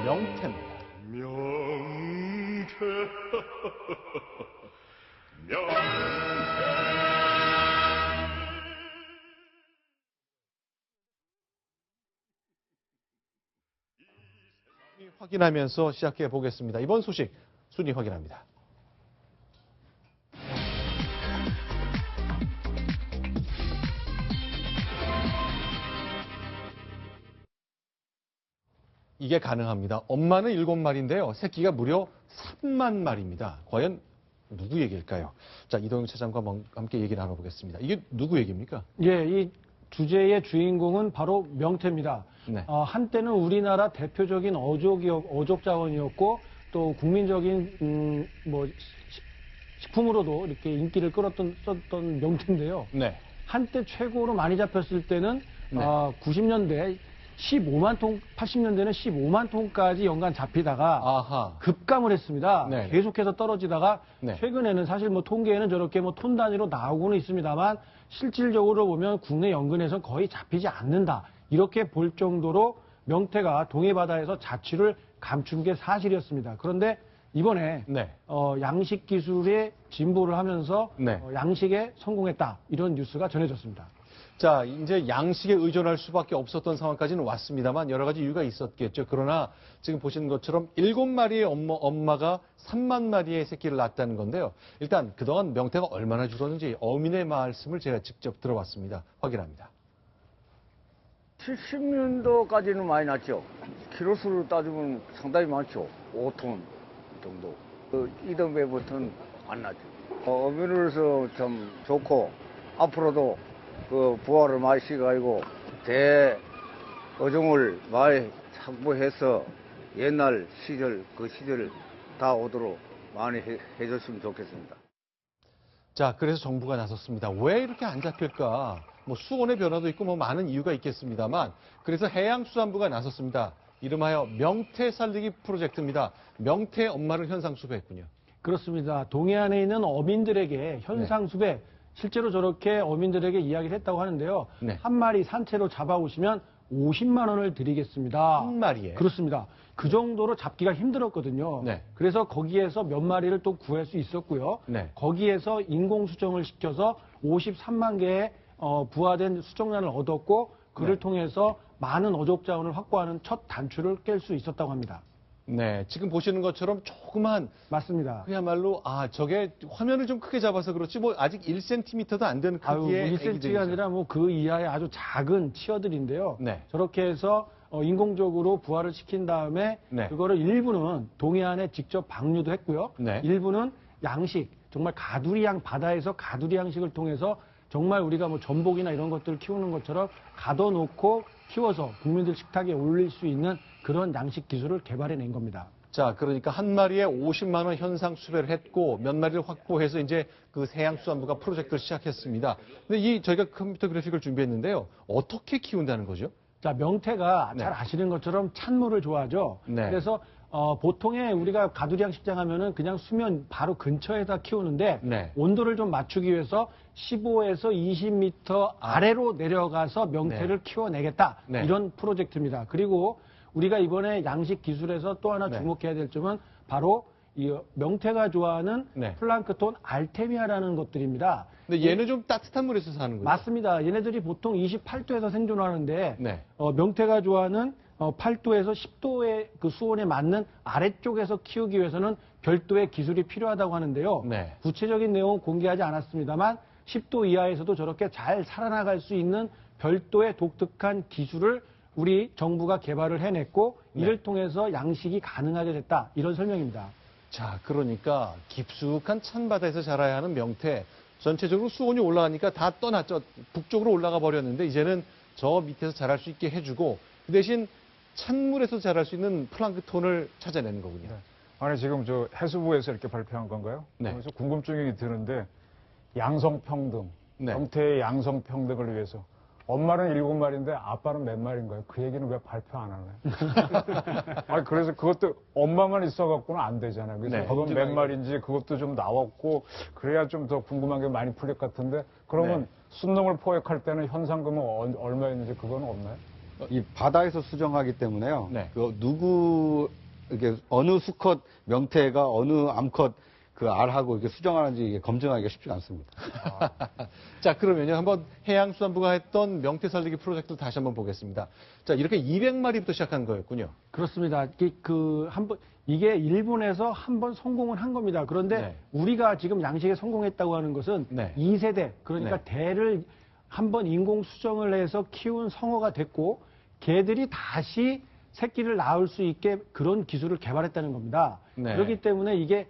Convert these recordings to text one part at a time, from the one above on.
명태입니다. 명태. 확인하면서 시작해 보겠습니다. 이번 소식 순위 확인합니다. 이게 가능합니다. 엄마는 7마리인데요. 새끼가 무려 3만 마리입니다. 과연 누구 얘기일까요? 자, 이동영 차장과 함께 얘기 나눠보겠습니다. 이게 누구 얘기입니까? 예, 이 주제의 주인공은 바로 명태입니다. 네. 한때는 우리나라 대표적인 어족 자원이었고 또 국민적인 식품으로도 이렇게 인기를 끌었던 명태인데요. 네. 한때 최고로 많이 잡혔을 때는 네. 90년대 15만 톤, 80년대는 15만 톤까지 연간 잡히다가 아하. 급감을 했습니다. 네. 계속해서 떨어지다가 네. 최근에는 사실 통계에는 저렇게 톤 단위로 나오고는 있습니다만 실질적으로 보면 국내 연근에서 거의 잡히지 않는다. 이렇게 볼 정도로 명태가 동해바다에서 자취를 감춘 게 사실이었습니다. 그런데 이번에 네. 양식 기술에 진보를 하면서 네. 양식에 성공했다. 이런 뉴스가 전해졌습니다. 자, 이제 양식에 의존할 수밖에 없었던 상황까지는 왔습니다만 여러 가지 이유가 있었겠죠. 그러나 지금 보시는 것처럼 7마리의 엄마가 3만 마리의 새끼를 낳았다는 건데요. 일단 그동안 명태가 얼마나 줄었는지 어민의 말씀을 제가 직접 들어봤습니다. 확인합니다. 70년도까지는 많이 났죠. 키로수로 따지면 상당히 많죠. 5톤 정도. 이듬해부터는 안 나죠. 어민으로서 참 좋고 앞으로도 부화를 많이 시켜가지고 대어종을 많이 확보해서 옛날 시절 그 시절 다 오도록 많이 해줬으면 좋겠습니다. 자, 그래서 정부가 나섰습니다. 왜 이렇게 안 잡힐까? 수온의 변화도 있고 많은 이유가 있겠습니다만 그래서 해양수산부가 나섰습니다. 이름하여 명태 살리기 프로젝트입니다. 명태 엄마를 현상수배했군요. 그렇습니다. 동해안에 있는 어민들에게 현상수배 실제로 저렇게 어민들에게 이야기를 했다고 하는데요. 네. 한 마리 산채로 잡아오시면 50만 원을 드리겠습니다. 한 마리에? 그렇습니다. 그 정도로 잡기가 힘들었거든요. 네. 그래서 거기에서 몇 마리를 또 구할 수 있었고요. 네. 거기에서 인공 수정을 시켜서 53만 개의 부화된 수정란을 얻었고 그를 네. 통해서 많은 어족 자원을 확보하는 첫 단추를 깰 수 있었다고 합니다. 네, 지금 보시는 것처럼 조그만 맞습니다. 그야말로 저게 화면을 좀 크게 잡아서 그렇지 아직 1cm도 안 되는 크기의 1cm가 아니라 그 이하의 아주 작은 치어들인데요. 네. 저렇게 해서 인공적으로 부화를 시킨 다음에 네. 그거를 일부는 동해안에 직접 방류도 했고요. 네. 일부는 양식, 정말 바다에서 가두리 양식을 통해서 정말 우리가 전복이나 이런 것들을 키우는 것처럼 가둬놓고 키워서 국민들 식탁에 올릴 수 있는 그런 양식 기술을 개발해낸 겁니다. 자, 그러니까 한 마리에 50만 원 현상 수배를 했고 몇 마리를 확보해서 이제 그 해양수산부가 프로젝트를 시작했습니다. 근데 저희가 컴퓨터 그래픽을 준비했는데요. 어떻게 키운다는 거죠? 자, 명태가 네. 잘 아시는 것처럼 찬물을 좋아하죠. 네. 그래서 보통에 우리가 가두리양 식장 하면은 그냥 수면 바로 근처에다 키우는데 네. 온도를 좀 맞추기 위해서 15에서 20m 아래로 내려가서 명태를 키워내겠다. 네. 이런 프로젝트입니다. 그리고 우리가 이번에 양식 기술에서 또 하나 네. 주목해야 될 점은 바로 이 명태가 좋아하는 네. 플랑크톤 알테미아라는 것들입니다. 근데 얘는 좀 따뜻한 물에서 사는 거죠? 맞습니다. 얘네들이 보통 28도에서 생존하는데 네. 명태가 좋아하는 8도에서 10도의 그 수온에 맞는 아래쪽에서 키우기 위해서는 별도의 기술이 필요하다고 하는데요. 네. 구체적인 내용은 공개하지 않았습니다만 10도 이하에서도 저렇게 잘 살아나갈 수 있는 별도의 독특한 기술을 우리 정부가 개발을 해냈고 이를 통해서 양식이 가능하게 됐다. 이런 설명입니다. 자, 그러니까 깊숙한 찬바다에서 자라야 하는 명태. 전체적으로 수온이 올라가니까 다 떠났죠. 북쪽으로 올라가 버렸는데 이제는 저 밑에서 자랄 수 있게 해주고 그 대신 찬물에서 자랄 수 있는 플랑크톤을 찾아내는 거군요. 네. 아니 지금 해수부에서 이렇게 발표한 건가요? 네. 그래서 궁금증이 드는데 양성평등, 네. 명태의 양성평등을 위해서 엄마는 7마리인데 아빠는 몇 마리인가요? 그 얘기는 왜 발표 안 하나요? 아니 그래서 그것도 엄마만 있어갖고는 안 되잖아요. 그래서 네. 그건 몇 마리인지 그것도 좀 나왔고 그래야 좀 더 궁금한 게 많이 풀릴 것 같은데 그러면 네. 순놈을 포획할 때는 현상금은 얼마였는지 그건 없나요? 이 바다에서 수정하기 때문에요. 네. 이게 어느 수컷 명태가 어느 암컷 그 알하고 이렇게 수정하는지 이게 검증하기가 쉽지가 않습니다. 자, 그러면요. 한번 해양수산부가 했던 명태 살리기 프로젝트를 다시 한번 보겠습니다. 자, 이렇게 200마리부터 시작한 거였군요. 그렇습니다. 이게 일본에서 한 번 성공을 한 겁니다. 그런데 네. 우리가 지금 양식에 성공했다고 하는 것은 네. 2세대, 그러니까 네. 대를 한 번 인공 수정을 해서 키운 성어가 됐고, 개들이 다시 새끼를 낳을 수 있게 그런 기술을 개발했다는 겁니다. 네. 그렇기 때문에 이게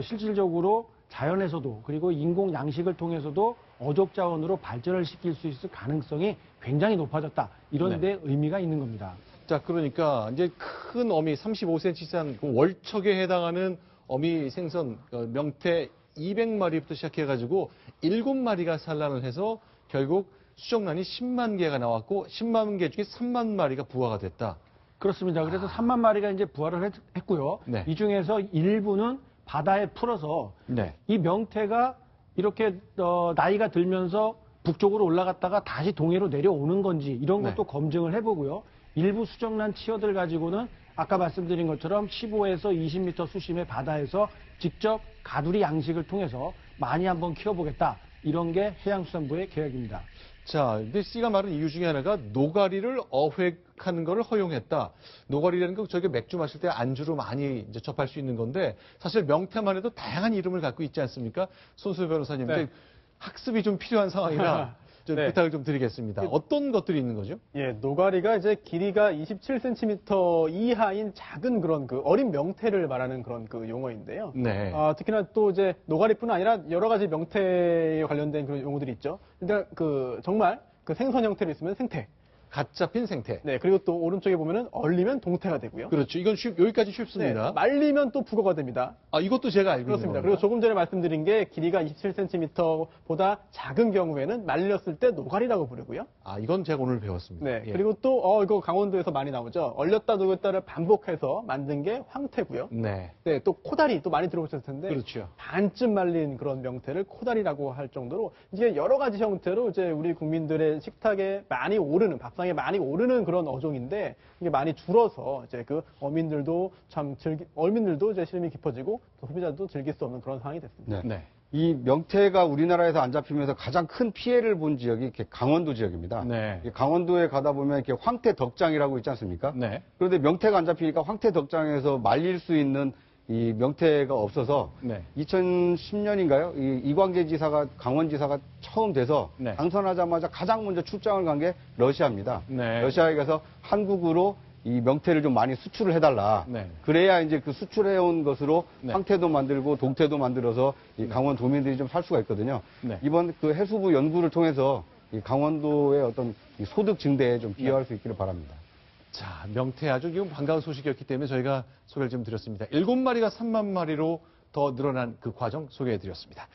실질적으로 자연에서도 그리고 인공 양식을 통해서도 어족 자원으로 발전을 시킬 수 있을 가능성이 굉장히 높아졌다. 이런 네. 데 의미가 있는 겁니다. 자, 그러니까 이제 큰 어미 35cm 이상 그 월척에 해당하는 어미 생선 명태 200마리부터 시작해가지고 7마리가 산란을 해서 결국 수정란이 10만 개가 나왔고 10만 개 중에 3만 마리가 부화가 됐다. 그렇습니다. 그래서 3만 마리가 이제 부활을 했고요. 네. 이 중에서 일부는 바다에 풀어서 네. 이 명태가 이렇게 나이가 들면서 북쪽으로 올라갔다가 다시 동해로 내려오는 건지 이런 것도 네. 검증을 해보고요. 일부 수정란 치어들 가지고는 아까 말씀드린 것처럼 15에서 20m 수심의 바다에서 직접 가두리 양식을 통해서 많이 한번 키워보겠다. 이런 게 해양수산부의 계획입니다. 자, 근데 씨가 말한 이유 중에 하나가 노가리를 어획하는 것을 허용했다. 노가리라는 거 저희가 맥주 마실 때 안주로 많이 이제 접할 수 있는 건데 사실 명태만 해도 다양한 이름을 갖고 있지 않습니까? 손수 변호사님, 네. 학습이 좀 필요한 상황이라 좀 네. 부탁을 좀 드리겠습니다. 어떤 것들이 있는 거죠? 예, 노가리가 이제 길이가 27cm 이하인 작은 그런 그 어린 명태를 말하는 그런 그 용어인데요. 네. 특히나 또 이제 노가리뿐 아니라 여러 가지 명태에 관련된 그런 용어들이 있죠. 일단 그 정말 그 생선 형태로 있으면 생태. 갓 잡힌 생태. 네, 그리고 또 오른쪽에 보면은 얼리면 동태가 되고요. 그렇죠. 이건 여기까지 쉽습니다. 네, 말리면 또 북어가 됩니다. 아, 이것도 제가 알고 그렇습니다. 있는 그리고 겁니다. 조금 전에 말씀드린 게 길이가 27cm보다 작은 경우에는 말렸을 때 노가리라고 부르고요. 아, 이건 제가 오늘 배웠습니다. 네. 예. 그리고 또, 이거 강원도에서 많이 나오죠. 얼렸다 녹였다를 반복해서 만든 게 황태고요. 네. 네. 또 코다리 또 많이 들어보셨을 텐데. 그렇죠. 반쯤 말린 그런 명태를 코다리라고 할 정도로 이게 여러 가지 형태로 이제 우리 국민들의 식탁에 많이 오르는, 밥상에 많이 오르는 그런 어종인데 이게 많이 줄어서 이제 그 어민들도 어민들도 이제 실험이 깊어지고 또 소비자도 즐길 수 없는 그런 상황이 됐습니다. 네. 네. 이 명태가 우리나라에서 안 잡히면서 가장 큰 피해를 본 지역이 이렇게 강원도 지역입니다. 네. 이 강원도에 가다 보면 이렇게 황태 덕장이라고 있지 않습니까? 네. 그런데 명태가 안 잡히니까 황태 덕장에서 말릴 수 있는 이 명태가 없어서 네. 2010년인가요? 이 이광재 지사가 강원지사가 처음 돼서 네. 당선하자마자 가장 먼저 출장을 간 게 러시아입니다. 네. 러시아에 가서 한국으로 이 명태를 좀 많이 수출을 해달라. 네. 그래야 이제 그 수출해온 것으로 네. 황태도 만들고 동태도 만들어서 이 강원 도민들이 좀 살 수가 있거든요. 네. 이번 그 해수부 연구를 통해서 이 강원도의 어떤 이 소득 증대에 좀 기여할 수 있기를 바랍니다. 자, 명태 아주 지금 반가운 소식이었기 때문에 저희가 소개를 좀 드렸습니다. 7마리가 3만 마리로 더 늘어난 그 과정 소개해 드렸습니다.